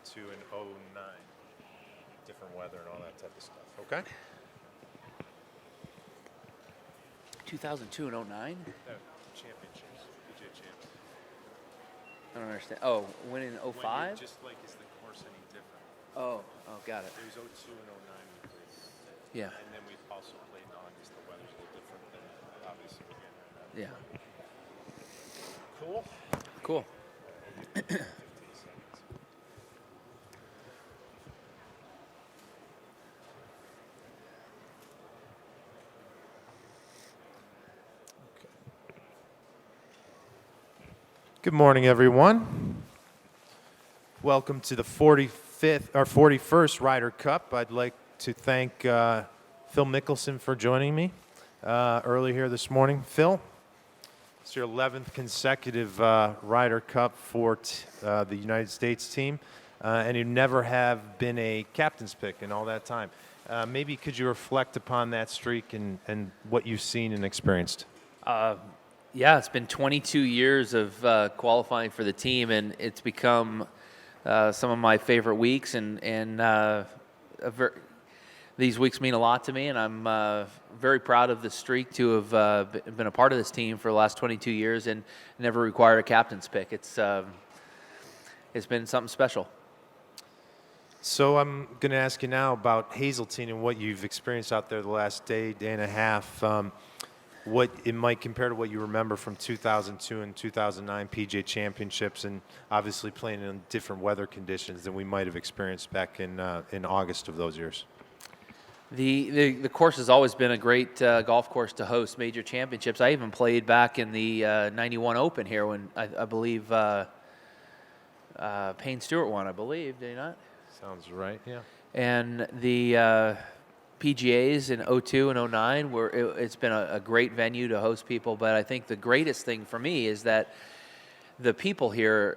2002 and '09. Different weather and all that type of stuff. Okay? 2002 and '09? No, championships, PGA champs. I don't understand. Oh, winning in '05? Just like, is the course any different? Oh, got it. It was '02 and '09 we played. Yeah. And then we also played in August. The weather's a little different than obviously we're getting right now. Yeah. Cool? Cool. 15 seconds. Good morning, everyone. Welcome to the 41st Ryder Cup. I'd like to thank Phil Mickelson for joining me early here this morning. Phil, it's your 11th consecutive Ryder Cup for the United States team, and you never have been a captain's pick in all that time. Maybe could you reflect upon that streak and what you've seen and experienced? Yeah, it's been 22 years of qualifying for the team, and it's become some of my favorite weeks. These weeks mean a lot to me, and I'm very proud of the streak to have been a part of this team for the last 22 years and never required a captain's pick. It's been something special. So I'm going to ask you now about Hazeltine and what you've experienced out there the last day and a half. What it might compare to what you remember from 2002 and 2009 PGA Championships, and obviously playing in different weather conditions than we might have experienced back in August of those years. The course has always been a great golf course to host major championships. I even played back in the '91 Open here when I believe Payne Stewart won. I believe, did he not? Sounds right. Yeah. And the PGAs in '02 and '09 it's been a great venue to host people, but I think the greatest thing for me is that the people here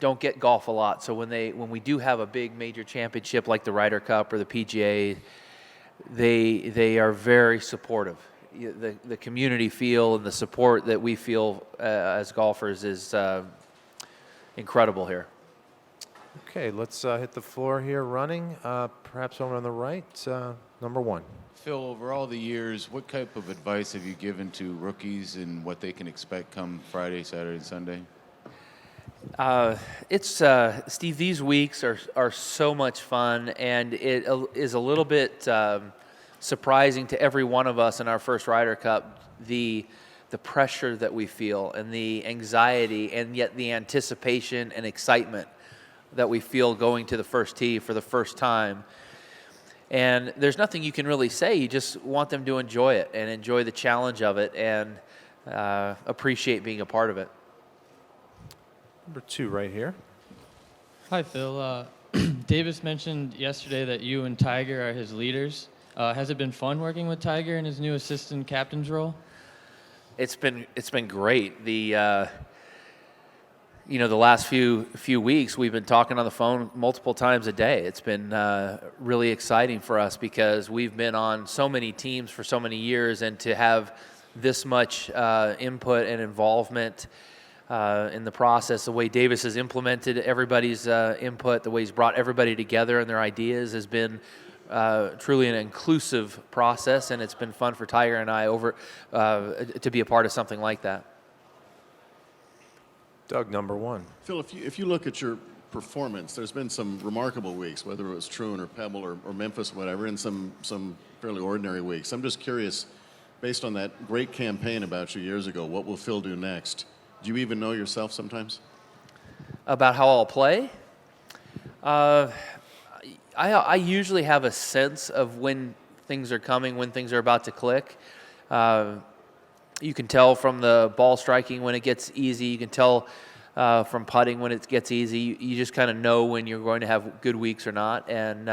don't get golf a lot. So when we do have a big major championship like the Ryder Cup or the PGA, they are very supportive. The community feel and the support that we feel as golfers is incredible here. Okay, let's hit the floor here running. Perhaps over on the right, number one. Phil, over all the years, what type of advice have you given to rookies and what they can expect come Friday, Saturday, and Sunday? Steve, these weeks are so much fun, and it is a little bit surprising to every one of us in our first Ryder Cup, the pressure that we feel and the anxiety and yet the anticipation and excitement that we feel going to the first tee for the first time. And there's nothing you can really say. You just want them to enjoy it and enjoy the challenge of it and appreciate being a part of it. Number two right here. Hi, Phil. Davis mentioned yesterday that you and Tiger are his leaders. Has it been fun working with Tiger in his new assistant captain's role? It's been great. The last few weeks we've been talking on the phone multiple times a day. It's been really exciting for us because we've been on so many teams for so many years, and to have this much input and involvement in the process, the way Davis has implemented everybody's input, the way he's brought everybody together and their ideas has been truly an inclusive process, and it's been fun for Tiger and I to be a part of something like that. Doug, number one. Phil, if you look at your performance, there's been some remarkable weeks, whether it was Troon or Pebble or Memphis, whatever, and some fairly ordinary weeks. I'm just curious, based on that great campaign about you years ago, what will Phil do next? Do you even know yourself sometimes? About how I'll play? I usually have a sense of when things are coming, when things are about to click. You can tell from the ball striking when it gets easy. You can tell from putting when it gets easy. You just kind of know when you're going to have good weeks or not. And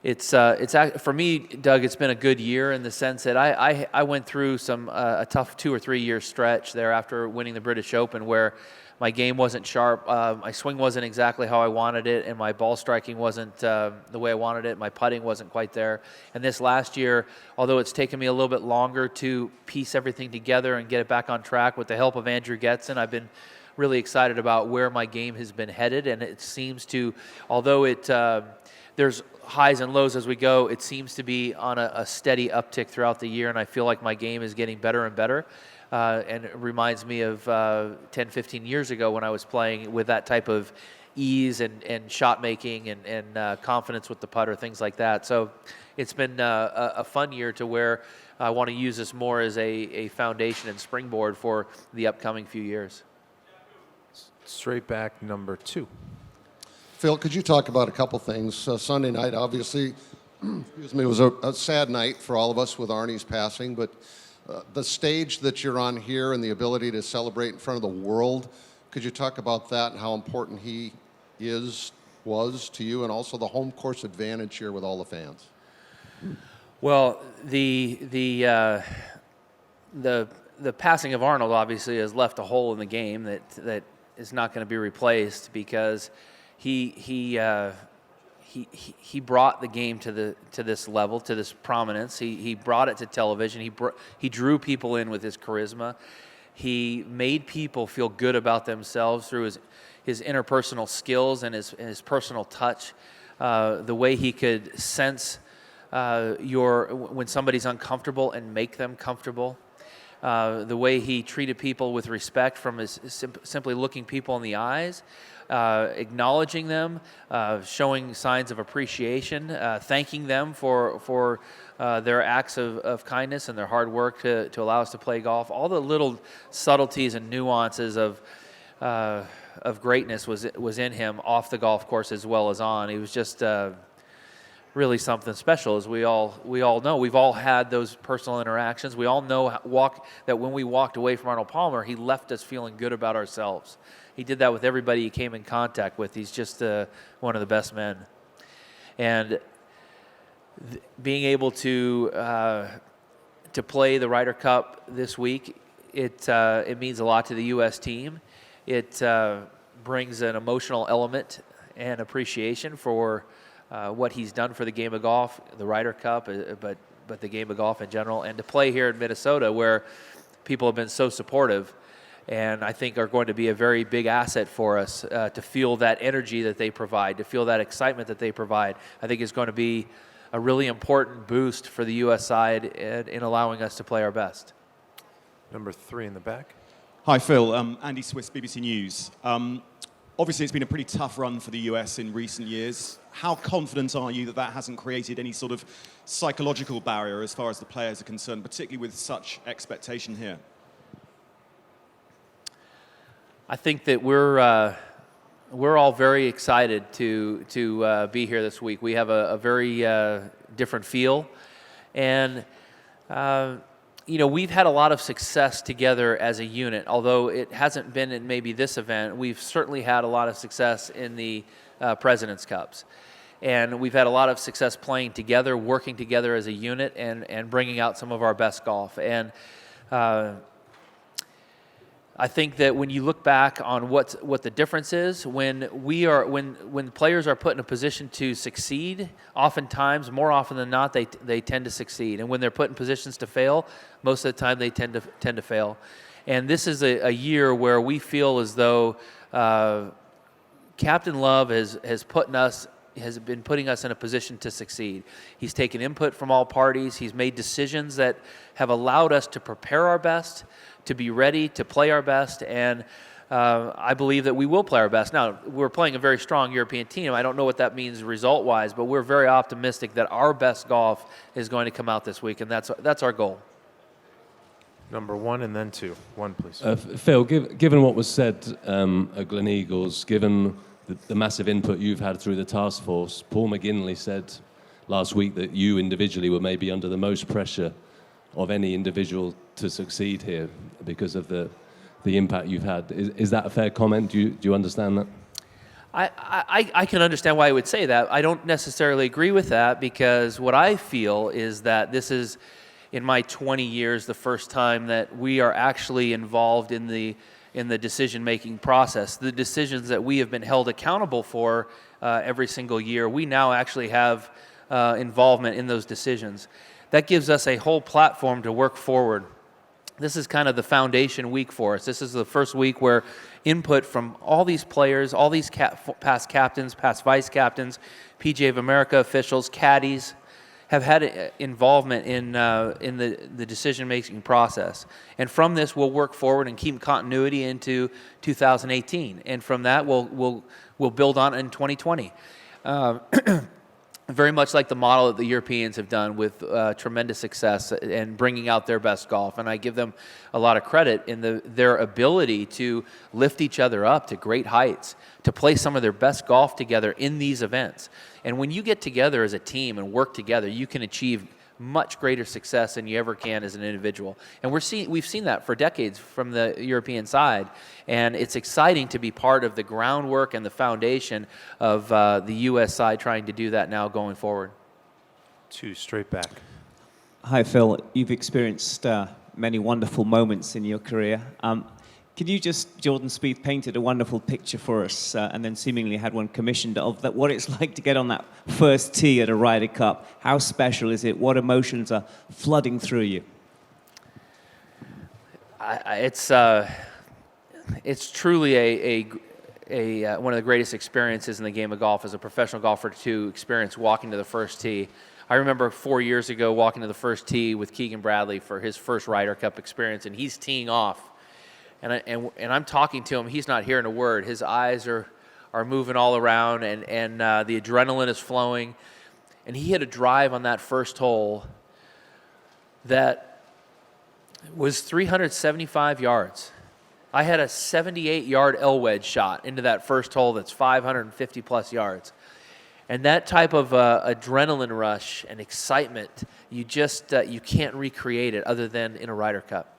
it's for me, Doug, it's been a good year in the sense that I went through a tough 2 or 3 year stretch there after winning the British Open where my game wasn't sharp, my swing wasn't exactly how I wanted it, and my ball striking wasn't the way I wanted it. My putting wasn't quite there. And this last year, although it's taken me a little bit longer to piece everything together and get it back on track with the help of Andrew Getson, I've been really excited about where my game has been headed, and it seems to, although there's highs and lows as we go, it seems to be on a steady uptick throughout the year, and I feel like my game is getting better and better. And it reminds me of 10, 15 years ago when I was playing with that type of ease and shot making and confidence with the putter, things like that. So it's been a fun year to where I want to use this more as a foundation and springboard for the upcoming few years. Straight back, number 2. Phil, could you talk about a couple things? Sunday night, obviously, excuse me, was a sad night for all of us with Arnie's passing, but the stage that you're on here and the ability to celebrate in front of the world, could you talk about that and how important he was to you, and also the home course advantage here with all the fans? Well, the passing of Arnold obviously has left a hole in the game that is not going to be replaced, because he brought the game to this level, to this prominence. He brought it to television. He drew people in with his charisma. He made people feel good about themselves through his interpersonal skills and his personal touch. The way he could sense when somebody's uncomfortable and make them comfortable. The way he treated people with respect, from his simply looking people in the eyes, acknowledging them, showing signs of appreciation, thanking them for their acts of kindness and their hard work to allow us to play golf. All the little subtleties and nuances of greatness was in him off the golf course as well as on. He was just really something special, as we all know. We've all had those personal interactions. We all know that when we walked away from Arnold Palmer, he left us feeling good about ourselves. He did that with everybody he came in contact with. He's just one of the best men. And being able to play the Ryder Cup this week, it means a lot to the U.S. team. It brings an emotional element and appreciation for what he's done for the game of golf, the Ryder Cup, but the game of golf in general, and to play here in Minnesota, where people have been so supportive, and I think are going to be a very big asset for us to feel that energy that they provide, to feel that excitement that they provide. I think is going to be a really important boost for the U.S. side in allowing us to play our best. Number 3 in the back. Hi, Phil. Andy Swiss, BBC News. Obviously, it's been a pretty tough run for the US in recent years. How confident are you that hasn't created any sort of psychological barrier as far as the players are concerned, particularly with such expectation here? I think that we're all very excited to be here this week. We have a very different feel, and we've had a lot of success together as a unit. Although it hasn't been in maybe this event, we've certainly had a lot of success in the President's Cups. And we've had a lot of success playing together, working together as a unit, and bringing out some of our best golf. And I think that when you look back on what the difference is, when players are put in a position to succeed, oftentimes, more often than not, they tend to succeed. And when they're put in positions to fail, most of the time they tend to fail. And this is a year where we feel as though Captain Love has been putting us in a position to succeed. He's taken input from all parties. He's made decisions that have allowed us to prepare our best, to be ready to play our best, and I believe that we will play our best. Now, we're playing a very strong European team. I don't know what that means result-wise, but we're very optimistic that our best golf is going to come out this week, and that's our goal. Number 1 and then 2. 1, please. Phil, given what was said at Glen Eagles, given the massive input you've had through the task force, Paul McGinley said last week that you individually were maybe under the most pressure of any individual to succeed here because of the impact you've had. Is that a fair comment? Do you understand that? I can understand why I would say that. I don't necessarily agree with that, because what I feel is that this is, in my 20 years, the first time that we are actually involved in the decision-making process. The decisions that we have been held accountable for every single year, we now actually have involvement in those decisions. That gives us a whole platform to work forward. this is kind of the foundation week for us. This is the first week where input from all these players, all these past captains, past vice captains, PGA of America officials, caddies, have had involvement in the decision-making process. And from this, we'll work forward and keep continuity into 2018. And from that, we'll build on in 2020. Very much like the model that the Europeans have done with tremendous success and bringing out their best golf. And I give them a lot of credit in their ability to lift each other up to great heights, to play some of their best golf together in these events. And when you get together as a team and work together, you can achieve much greater success than you ever can as an individual. And we've seen that for decades from the European side. And it's exciting to be part of the groundwork and the foundation of the U.S. side trying to do that now going forward. 2 straight back. Hi, Phil. You've experienced many wonderful moments in your career. Could you Jordan Spieth painted a wonderful picture for us and then seemingly had one commissioned of that, what it's like to get on that first tee at a Ryder Cup. How special is it? What emotions are flooding through you? It's truly one of the greatest experiences in the game of golf as a professional golfer to experience walking to the first tee. I remember 4 years ago walking to the first tee with Keegan Bradley for his first Ryder Cup experience, and he's teeing off. And I'm talking to him. He's not hearing a word. His eyes are moving all around, and the adrenaline is flowing. And he hit a drive on that first hole that was 375 yards. I had a 78-yard L wedge shot into that first hole that's 550-plus yards. And that type of adrenaline rush and excitement, you can't recreate it other than in a Ryder Cup.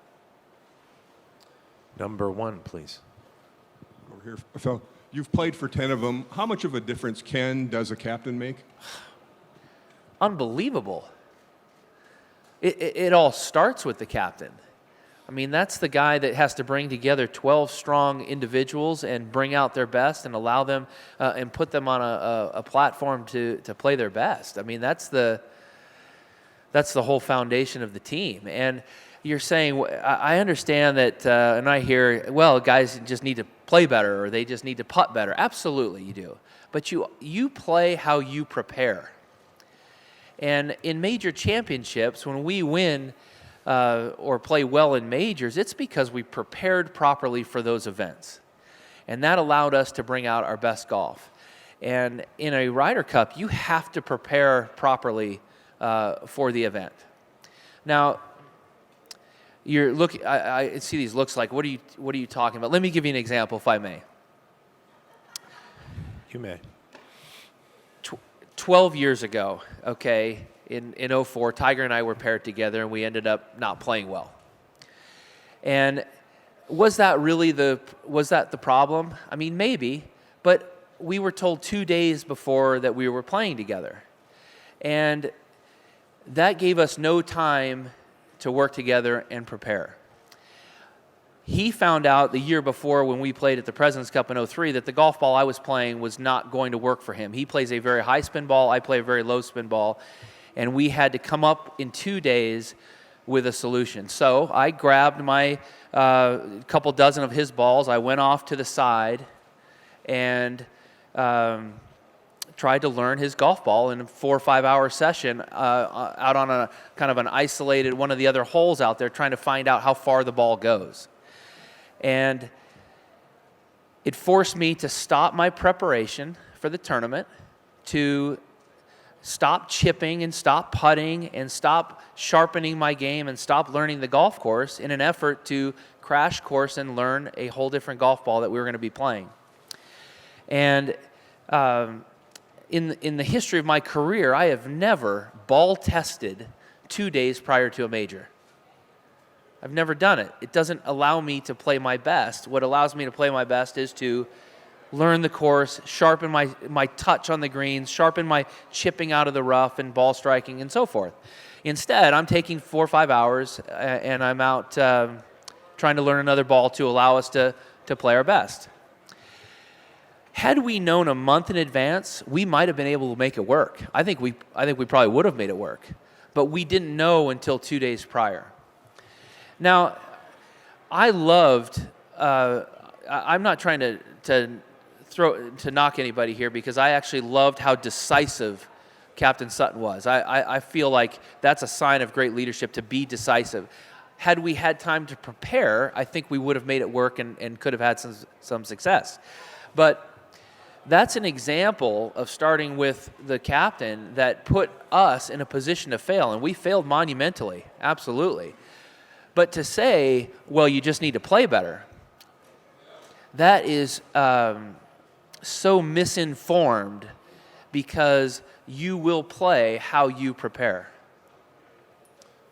Number 1, please. Over here, Phil. You've played for 10 of them. How much of a difference does a captain make? Unbelievable. It all starts with the captain. I mean, that's the guy that has to bring together 12 strong individuals and bring out their best and allow them and put them on a platform to play their best. I mean, that's the whole foundation of the team. And you're saying, I understand that, and I hear, well, guys just need to play better or they just need to putt better. Absolutely, you do. But you play how you prepare. And in major championships, when we win or play well in majors, it's because we prepared properly for those events. And that allowed us to bring out our best golf. And in a Ryder Cup, you have to prepare properly for the event. Now, you're looking. I see these looks like. What are you talking about? Let me give you an example, if I may. You may. 12 years ago, okay, in 04, Tiger and I were paired together, and we ended up not playing well. And was that the problem? I mean, maybe, but we were told 2 days before that we were playing together, and that gave us no time to work together and prepare. He found out the year before when we played at the President's Cup in 03 that the golf ball I was playing was not going to work for him. He plays a very high spin ball, I play a very low spin ball, and we had to come up in 2 days with a solution. So I grabbed my couple dozen of his balls, I went off to the side and tried to learn his golf ball in a 4 or 5 hour session out on a kind of an isolated one of the other holes out there, trying to find out how far the ball goes. And it forced me to stop my preparation for the tournament, to stop chipping and stop putting and stop sharpening my game and stop learning the golf course in an effort to crash course and learn a whole different golf ball that we were going to be playing. And in the history of my career, I have never ball tested 2 days prior to a major. I've never done it. It doesn't allow me to play my best. What allows me to play my best is to learn the course, sharpen my touch on the greens, sharpen my chipping out of the rough and ball striking and so forth. Instead, I'm taking 4 or 5 hours and I'm out trying to learn another ball to allow us to play our best. Had we known a month in advance, we might have been able to make it work. I think we probably would have made it work, but we didn't know until 2 days prior. Now, I loved. I'm not trying to knock anybody here, because I actually loved how decisive Captain Sutton was. I feel like that's a sign of great leadership, to be decisive. Had we had time to prepare, I think we would have made it work and could have had some success. But that's an example of starting with the captain that put us in a position to fail, and we failed monumentally, absolutely. But to say, well, you just need to play better, that is so misinformed, because you will play how you prepare.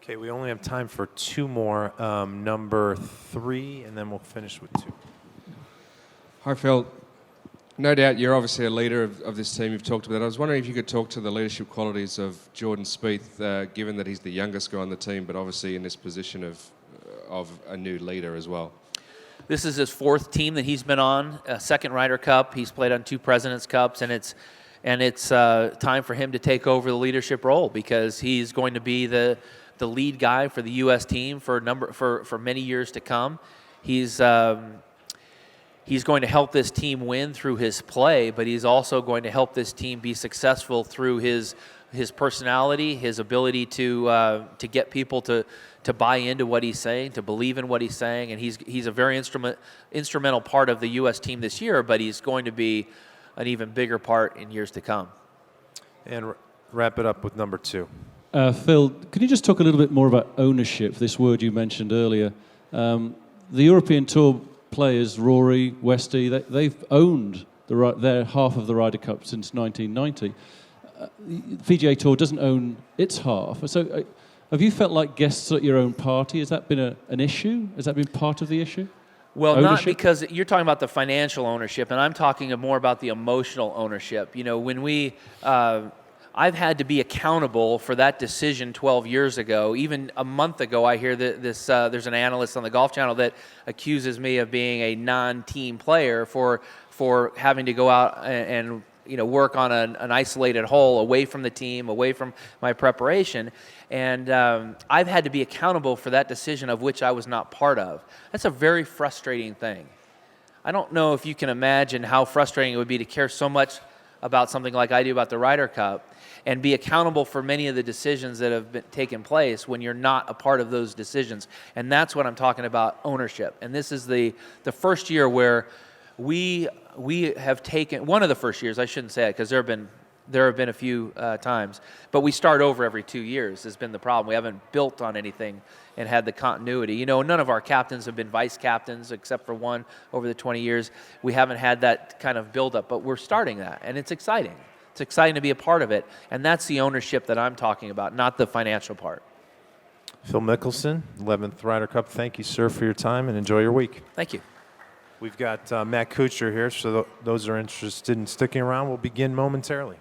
Okay, we only have time for two more. Number 3, and then we'll finish with 2. Hi, Phil. No doubt you're obviously a leader of this team. You've talked about that. I was wondering if you could talk to the leadership qualities of Jordan Spieth, given that he's the youngest guy on the team, but obviously in this position of a new leader as well. This is his 4th team that he's been on, a 2nd Ryder Cup. He's played on 2 President's Cups, and it's time for him to take over the leadership role, because he's going to be the lead guy for the U.S. team for many years to come. He's going to help this team win through his play, but he's also going to help this team be successful through his personality, his ability to get people to buy into what he's saying, to believe in what he's saying, and he's a very instrumental part of the U.S. team this year, but he's going to be an even bigger part in years to come. And wrap it up with number 2. Phil, can you just talk a little bit more about ownership, this word you mentioned earlier? The European Tour players, Rory, Westy, they've owned their half of the Ryder Cup since 1990. PGA Tour doesn't own its half. So have you felt like guests at your own party? Has that been an issue? Has that been part of the issue? Well, ownership? Not because you're talking about the financial ownership, and I'm talking more about the emotional ownership. You know, when I've had to be accountable for that decision 12 years ago. Even a month ago, I hear that there's an analyst on the Golf Channel that accuses me of being a non-team player for having to go out and work on an isolated hole away from the team, away from my preparation. And I've had to be accountable for that decision of which I was not part of. That's a very frustrating thing. I don't know if you can imagine how frustrating it would be to care so much about something like I do about the Ryder Cup and be accountable for many of the decisions that have taken place when you're not a part of those decisions. And that's what I'm talking about, ownership. And this is the first year where we have taken, one of the first years, I shouldn't say it because there have been a few times, but we start over every 2 years has been the problem. We haven't built on anything and had the continuity. None of our captains have been vice captains except for one over the 20 years. We haven't had that kind of buildup, but we're starting that, and it's exciting. It's exciting to be a part of it, and that's the ownership that I'm talking about, not the financial part. Phil Mickelson, 11th Ryder Cup. Thank you, sir, for your time, and enjoy your week. Thank you. We've got Matt Kuchar here, so those are interested in sticking around will begin momentarily.